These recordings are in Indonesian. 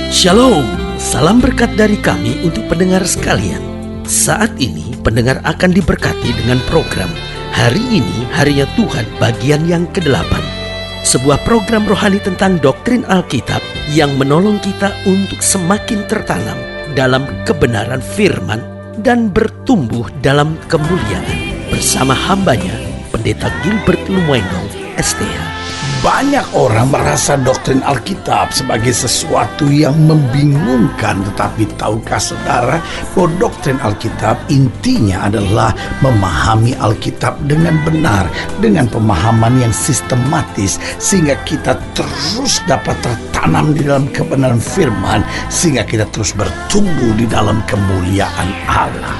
Shalom, salam berkat dari kami untuk pendengar sekalian. Saat ini pendengar akan diberkati dengan program Hari Ini Harinya Tuhan bagian yang ke-8. Sebuah program rohani tentang doktrin Alkitab yang menolong kita untuk semakin tertanam dalam kebenaran firman dan bertumbuh dalam kemuliaan. Bersama hambanya, Pendeta Gilbert Lumwendo, STH. Banyak orang merasa doktrin Alkitab sebagai sesuatu yang membingungkan. Tetapi tahukah saudara bahwa doktrin Alkitab intinya adalah memahami Alkitab dengan benar, dengan pemahaman yang sistematis, sehingga kita terus dapat tertanam di dalam kebenaran firman, sehingga kita terus bertumbuh di dalam kemuliaan Allah.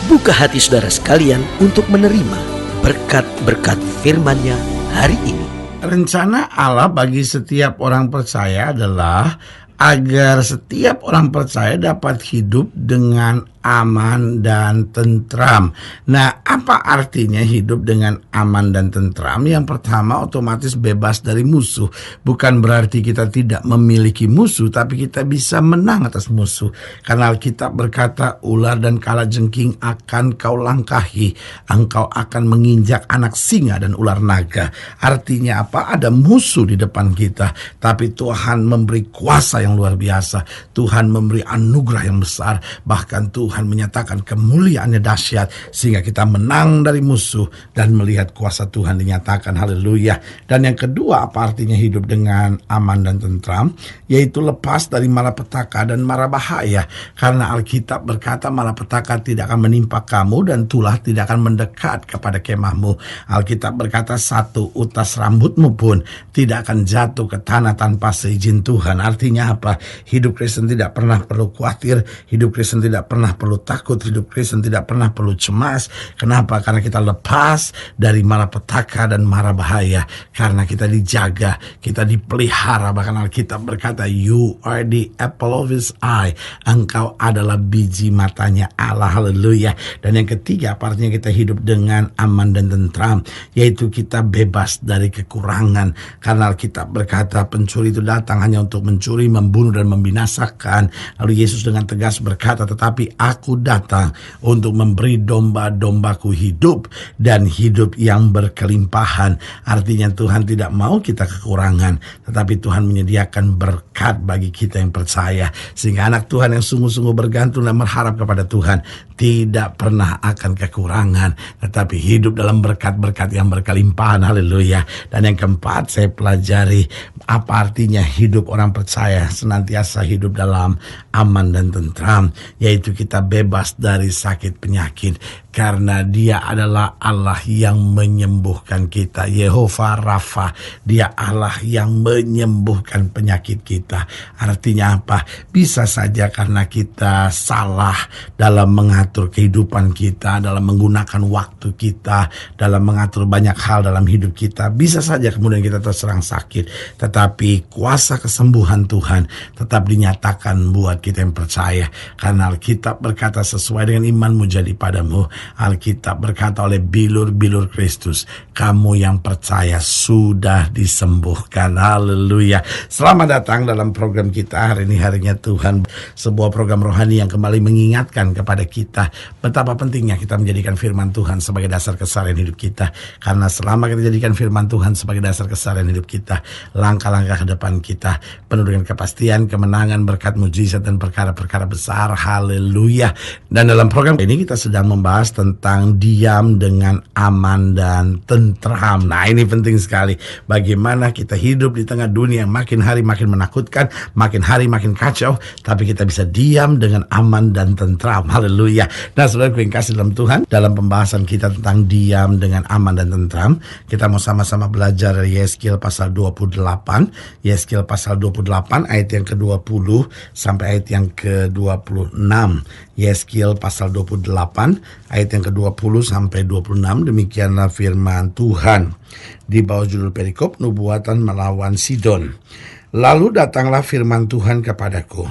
Buka hati saudara sekalian untuk menerima berkat-berkat firman-Nya hari ini. Rencana Allah bagi setiap orang percaya adalah agar setiap orang percaya dapat hidup dengan aman dan tentram. Nah, apa artinya hidup dengan aman dan tentram? Yang pertama, otomatis bebas dari musuh. Bukan berarti kita tidak memiliki musuh, tapi kita bisa menang atas musuh. Karena Alkitab berkata, ular dan kalajengking akan kau langkahi. Engkau akan menginjak anak singa dan ular naga. Artinya apa? Ada musuh di depan kita, tapi Tuhan memberi kuasa yang luar biasa. Tuhan memberi anugerah yang besar. Bahkan Tuhan menyatakan kemuliaannya dahsyat, sehingga kita menang dari musuh dan melihat kuasa Tuhan dinyatakan. Haleluya. Dan yang kedua, apa artinya hidup dengan aman dan tentram? Yaitu lepas dari malapetaka dan mara bahaya. Karena Alkitab berkata malapetaka tidak akan menimpa kamu dan tulah tidak akan mendekat kepada kemahmu. Alkitab berkata satu utas rambutmu pun tidak akan jatuh ke tanah tanpa seizin Tuhan. Artinya apa? Hidup Kristen tidak pernah perlu khawatir, hidup Kristen tidak pernah perlu takut, hidup Kristen tidak pernah perlu cemas. Kenapa? Karena kita lepas dari malapetaka dan mara bahaya. Karena kita dijaga, kita dipelihara. Bahkan Alkitab berkata, you are the apple of his eye. Engkau adalah biji matanya Allah. Haleluya. Dan yang ketiga, artinya kita hidup dengan aman dan tentram, yaitu kita bebas dari kekurangan. Karena Alkitab berkata, pencuri itu datang hanya untuk mencuri, membunuh dan membinasakan. Lalu Yesus dengan tegas berkata, tetapi aku datang untuk memberi domba-dombaku hidup dan hidup yang berkelimpahan. Artinya Tuhan tidak mau kita kekurangan, tetapi Tuhan menyediakan berkat bagi kita yang percaya. Sehingga anak Tuhan yang sungguh-sungguh bergantung dan berharap kepada Tuhan tidak pernah akan kekurangan, tetapi hidup dalam berkat-berkat yang berkelimpahan. Haleluya. Dan yang keempat, saya pelajari apa artinya hidup orang percaya senantiasa hidup dalam aman dan tentram, yaitu kita bebas dari sakit penyakit. Karena Dia adalah Allah yang menyembuhkan kita. Yehova Rafa, Dia Allah yang menyembuhkan penyakit kita. Artinya apa? Bisa saja karena kita salah dalam mengatur kehidupan kita, dalam menggunakan waktu kita, dalam mengatur banyak hal dalam hidup kita. Bisa saja kemudian kita terserang sakit, tetapi kuasa kesembuhan Tuhan tetap dinyatakan buat kita yang percaya. Karena Alkitab berkata, sesuai dengan imanmu jadi padamu. Alkitab berkata oleh bilur-bilur Kristus, kamu yang percaya sudah disembuhkan. Haleluya. Selamat datang dalam program kita Hari Ini Harinya Tuhan, sebuah program rohani yang kembali mengingatkan kepada kita betapa pentingnya kita menjadikan firman Tuhan sebagai dasar keseharian hidup kita. Karena selama kita jadikan firman Tuhan sebagai dasar keseharian hidup kita, langkah-langkah ke depan kita penuh dengan kepastian, kemenangan, berkat, mujizat, dan perkara-perkara besar. Haleluya. Dan dalam program ini kita sedang membahas tentang diam dengan aman dan tentram. Nah, ini penting sekali. Bagaimana kita hidup di tengah dunia yang makin hari makin menakutkan, makin hari makin kacau, tapi kita bisa diam dengan aman dan tentram. Haleluya. Nah, saudara yang kasih dalam Tuhan, dalam pembahasan kita tentang diam dengan aman dan tentram, kita mau sama-sama belajar dari Yeskiel pasal 28. Yeskiel pasal 28 ayat yang ke-20 sampai ayat yang ke-26. Yeskiel pasal 28 ayat yang ke-20 sampai 26. Demikianlah firman Tuhan di bawah judul perikop nubuatan melawan Sidon. Lalu datanglah firman Tuhan kepadaku,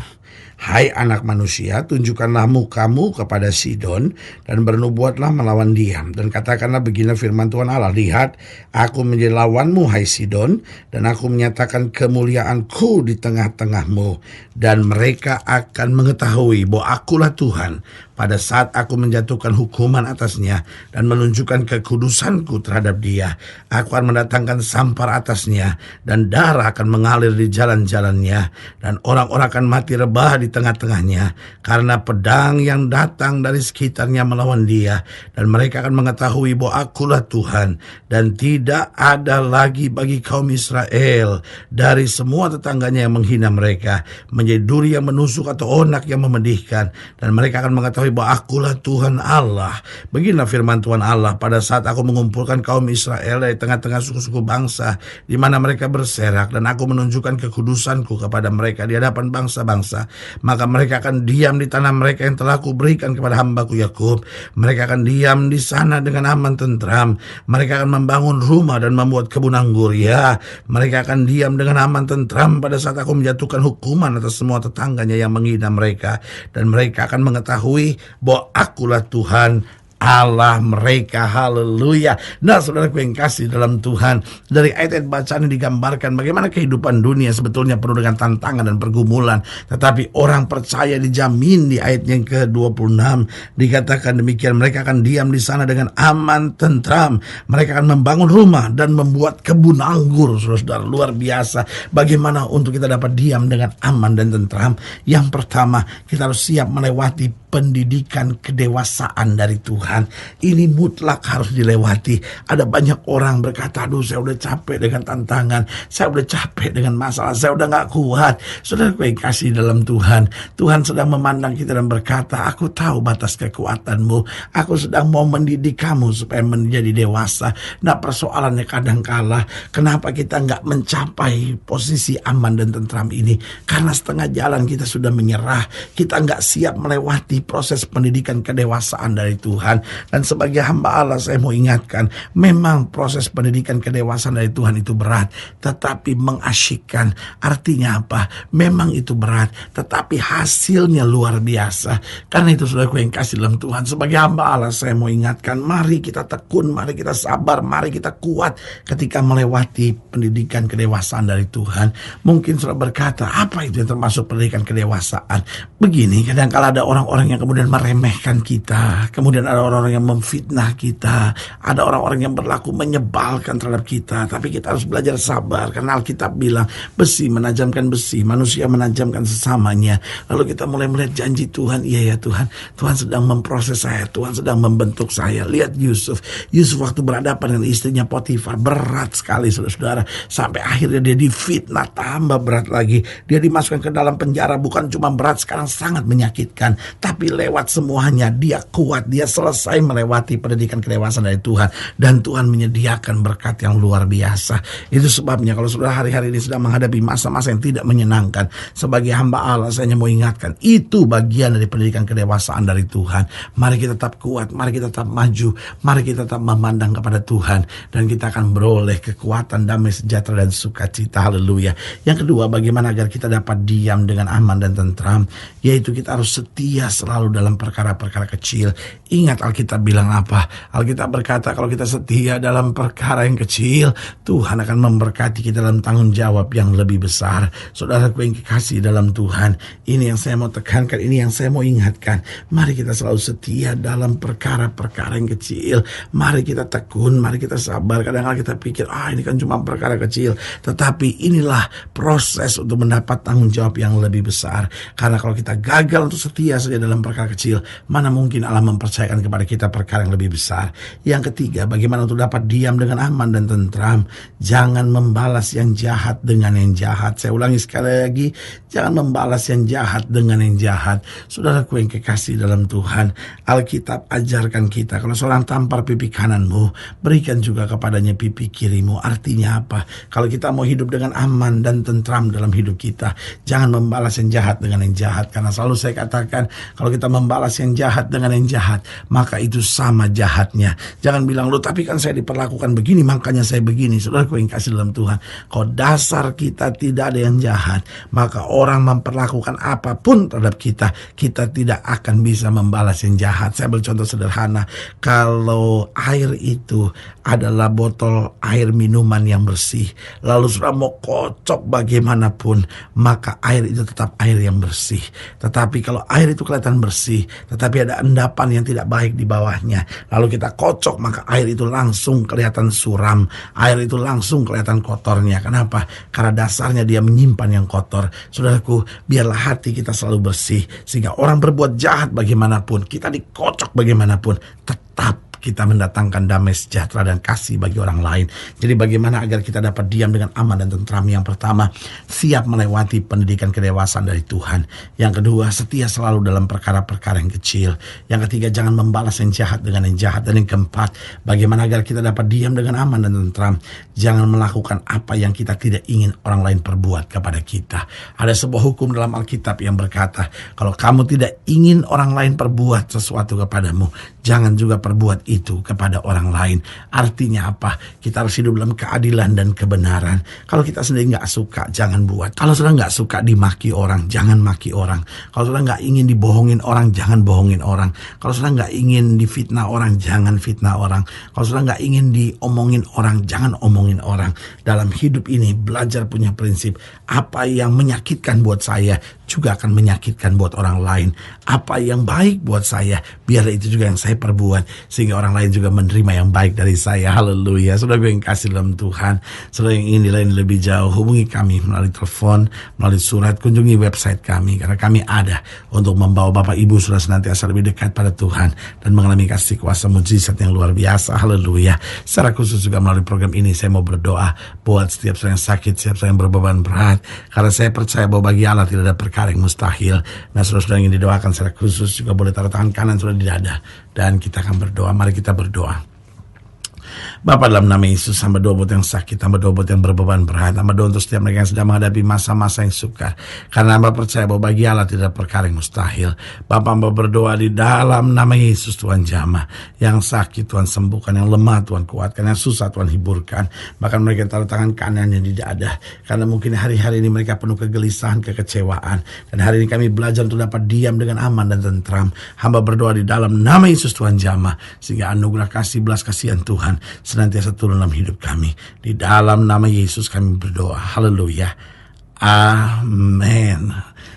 Hai anak manusia, tunjukkanlah mukamu kepada Sidon dan bernubuatlah melawan dia. Dan katakanlah begini firman Tuhan Allah, lihat, aku menjadi lawanmu hai Sidon, dan aku menyatakan kemuliaanku di tengah-tengahmu. Dan mereka akan mengetahui bahwa akulah Tuhan pada saat aku menjatuhkan hukuman atasnya dan menunjukkan kekudusanku terhadap dia. Aku akan mendatangkan sampar atasnya dan darah akan mengalir di jalan-jalannya, dan orang-orang akan mati rebah di tengah-tengahnya karena pedang yang datang dari sekitarnya melawan dia. Dan mereka akan mengetahui bahwa akulah Tuhan, dan tidak ada lagi bagi kaum Israel dari semua tetangganya yang menghina mereka, menjadi duri yang menusuk atau onak yang memedihkan. Dan mereka akan mengetahui bahwa akulah Tuhan Allah. Beginilah firman Tuhan Allah, pada saat aku mengumpulkan kaum Israel dari tengah-tengah suku-suku bangsa di mana mereka berserak, dan aku menunjukkan kekudusanku kepada mereka di hadapan bangsa-bangsa, maka mereka akan diam di tanah mereka yang telah kuberikan kepada hambaku Yakub. Mereka akan diam di sana dengan aman tentram. Mereka akan membangun rumah dan membuat kebun anggur. Ya, mereka akan diam dengan aman tentram pada saat aku menjatuhkan hukuman atas semua tetangganya yang menghina mereka. Dan mereka akan mengetahui bahwa akulah Tuhan Allah mereka. Haleluya. Nah, saudaraku yang kasih dalam Tuhan, dari ayat-ayat bacaan ini digambarkan bagaimana kehidupan dunia sebetulnya penuh dengan tantangan dan pergumulan, tetapi orang percaya dijamin di ayat yang ke-26 dikatakan demikian, mereka akan diam di sana dengan aman tentram. Mereka akan membangun rumah dan membuat kebun anggur. Saudara, luar biasa bagaimana untuk kita dapat diam dengan aman dan tentram. Yang pertama, kita harus siap melewati pendidikan kedewasaan dari Tuhan. Ini mutlak harus dilewati. Ada banyak orang berkata, aduh saya udah capek dengan tantangan, saya udah capek dengan masalah, saya udah gak kuat. Saudara yang kasih dalam Tuhan, Tuhan sedang memandang kita dan berkata, aku tahu batas kekuatanmu, aku sedang mau mendidik kamu supaya menjadi dewasa. Nah, persoalannya kadangkala kenapa kita gak mencapai posisi aman dan tentram ini? Karena setengah jalan kita sudah menyerah, kita gak siap melewati proses pendidikan kedewasaan dari Tuhan. Dan sebagai hamba Allah, saya mau ingatkan, memang proses pendidikan kedewasaan dari Tuhan itu berat, tetapi mengasyikkan. Artinya apa? Memang itu berat, tetapi hasilnya luar biasa. Karena itu saudaraku yang kasih dalam Tuhan, sebagai hamba Allah, saya mau ingatkan, mari kita tekun, mari kita sabar, mari kita kuat ketika melewati pendidikan kedewasaan dari Tuhan. Mungkin saudara berkata, apa itu yang termasuk pendidikan kedewasaan? Begini, kadang-kala ada orang-orang yang kemudian meremehkan kita, kemudian ada orang-orang yang memfitnah kita, ada orang-orang yang berlaku menyebalkan terhadap kita. Tapi kita harus belajar sabar, karena Alkitab bilang besi menajamkan besi, manusia menajamkan sesamanya. Lalu kita mulai melihat janji Tuhan, iya ya Tuhan, Tuhan sedang memproses saya, Tuhan sedang membentuk saya. Lihat Yusuf waktu berhadapan dengan istrinya Potifar, berat sekali saudara-saudara, sampai akhirnya dia difitnah, tambah berat lagi, dia dimasukkan ke dalam penjara. Bukan cuma berat, sekarang sangat menyakitkan, tapi lewat semuanya dia kuat, dia selesai melewati pendidikan kedewasaan dari Tuhan, dan Tuhan menyediakan berkat yang luar biasa. Itu sebabnya kalau saudara hari-hari ini sedang menghadapi masa-masa yang tidak menyenangkan, sebagai hamba Allah saya mau ingatkan, itu bagian dari pendidikan kedewasaan dari Tuhan. Mari kita tetap kuat, mari kita tetap maju, mari kita tetap memandang kepada Tuhan, dan kita akan beroleh kekuatan, damai sejahtera dan sukacita. Haleluya. Yang kedua, bagaimana agar kita dapat diam dengan aman dan tentram, yaitu kita harus setia selalu dalam perkara-perkara kecil. Ingat Alkitab bilang apa? Alkitab berkata kalau kita setia dalam perkara yang kecil, Tuhan akan memberkati kita dalam tanggung jawab yang lebih besar. Saudaraku yang kekasih dalam Tuhan, ini yang saya mau tekankan, ini yang saya mau ingatkan. Mari kita selalu setia dalam perkara-perkara yang kecil. Mari kita tekun, mari kita sabar. Kadang-kadang kita pikir, ini kan cuma perkara kecil. Tetapi inilah proses untuk mendapat tanggung jawab yang lebih besar. Karena kalau kita gagal untuk setia saja dalam perkara kecil, mana mungkin Allah mempercayakan kepada kita perkara yang lebih besar. Yang ketiga, bagaimana untuk dapat diam dengan aman dan tentram? Jangan membalas yang jahat dengan yang jahat. Saya ulangi sekali lagi, jangan membalas yang jahat dengan yang jahat. Saudaraku yang kekasih dalam Tuhan, Alkitab ajarkan kita, kalau seorang tampar pipi kananmu, berikan juga kepadanya pipi kirimu. Artinya apa? Kalau kita mau hidup dengan aman dan tentram dalam hidup kita, jangan membalas yang jahat dengan yang jahat. Karena selalu saya katakan, kalau kita membalas yang jahat dengan yang jahat, maka maka itu sama jahatnya. Jangan bilang, loh tapi kan saya diperlakukan begini makanya saya begini. Saudaraku yang kasih dalam Tuhan, kalau dasar kita tidak ada yang jahat, maka orang memperlakukan apapun terhadap kita, kita tidak akan bisa membalas yang jahat. Saya bercontoh sederhana, kalau air itu adalah botol air minuman yang bersih, lalu sudah mau kocok bagaimanapun, maka air itu tetap air yang bersih. Tetapi kalau air itu kelihatan bersih, tetapi ada endapan yang tidak baik di bawahnya, lalu kita kocok, maka air itu langsung kelihatan suram, air itu langsung kelihatan kotornya. Kenapa? Karena dasarnya dia menyimpan yang kotor. Saudaraku, biarlah hati kita selalu bersih, sehingga orang berbuat jahat bagaimanapun, kita dikocok bagaimanapun, tetap kita mendatangkan damai sejahtera dan kasih bagi orang lain. Jadi bagaimana agar kita dapat diam dengan aman dan tentram? Yang pertama, siap melewati pendidikan kedewasaan dari Tuhan. Yang kedua, setia selalu dalam perkara-perkara yang kecil. Yang ketiga, jangan membalas yang jahat dengan yang jahat. Dan yang keempat, bagaimana agar kita dapat diam dengan aman dan tentram? Jangan melakukan apa yang kita tidak ingin orang lain perbuat kepada kita. Ada sebuah hukum dalam Alkitab yang berkata, kalau kamu tidak ingin orang lain perbuat sesuatu kepadamu, jangan juga perbuat itu kepada orang lain. Artinya apa? Kita harus hidup dalam keadilan dan kebenaran. Kalau kita sendiri nggak suka, jangan buat. Kalau sudah nggak suka dimaki orang, jangan maki orang. Kalau sudah nggak ingin dibohongin orang, jangan bohongin orang. Kalau sudah nggak ingin difitnah orang, jangan fitnah orang. Kalau sudah nggak ingin diomongin orang, jangan omongin orang. Dalam hidup ini belajar punya prinsip, apa yang menyakitkan buat saya juga akan menyakitkan buat orang lain. Apa yang baik buat saya, biar itu juga yang saya perbuat, sehingga orang lain juga menerima yang baik dari saya. Haleluya. Saudara gue yang kasih dalam Tuhan, saudara yang ingin dilayani lebih jauh, hubungi kami melalui telepon, melalui surat, kunjungi website kami, karena kami ada untuk membawa Bapak Ibu saudara senantiasa lebih dekat pada Tuhan dan mengalami kasih kuasa mujizat yang luar biasa. Haleluya. Secara khusus juga melalui program ini saya mau berdoa buat setiap saudara yang sakit, setiap saudara yang berbeban berat, karena saya percaya bahwa bagi Allah tidak ada perkara yang mustahil. Nah, saudara-saudara yang ingin didoakan secara khusus juga boleh taruh tangan kanan saudara di dada, dan kita akan berdoa. Mari kita berdoa. Bapa, dalam nama Yesus, hamba doa buat yang sakit, hamba doa buat yang berbeban berat, hamba doa untuk setiap mereka yang sedang menghadapi masa-masa yang sukar, karena hamba percaya bahwa bagi Allah tidak ada perkara yang mustahil. Bapa, hamba berdoa di dalam nama Yesus, Tuhan jamah yang sakit, Tuhan sembuhkan, yang lemah Tuhan kuatkan, yang susah Tuhan hiburkan, bahkan mereka taruh tangan kanannya di dada, karena mungkin hari-hari ini mereka penuh kegelisahan, kekecewaan, dan hari ini kami belajar untuk dapat diam dengan aman dan tentram. Hamba berdoa di dalam nama Yesus, Tuhan jamah, sehingga anugerah kasih, belas kasihan Tuhan senantiasa turun dalam hidup kami. Di dalam nama Yesus kami berdoa. Haleluya. Amin.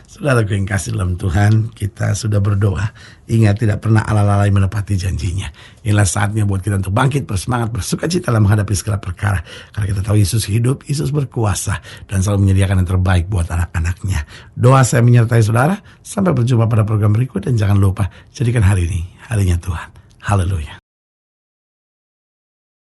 Saudaraku yang kasih dalam Tuhan, kita sudah berdoa. Ingat, tidak pernah Allah lalai menepati janjinya. Inilah saatnya buat kita untuk bangkit, bersemangat, bersukacita dalam menghadapi segala perkara. Karena kita tahu Yesus hidup, Yesus berkuasa, dan selalu menyediakan yang terbaik buat anak-anaknya. Doa saya menyertai saudara. Sampai berjumpa pada program berikut, dan jangan lupa, jadikan hari ini harinya Tuhan. Haleluya.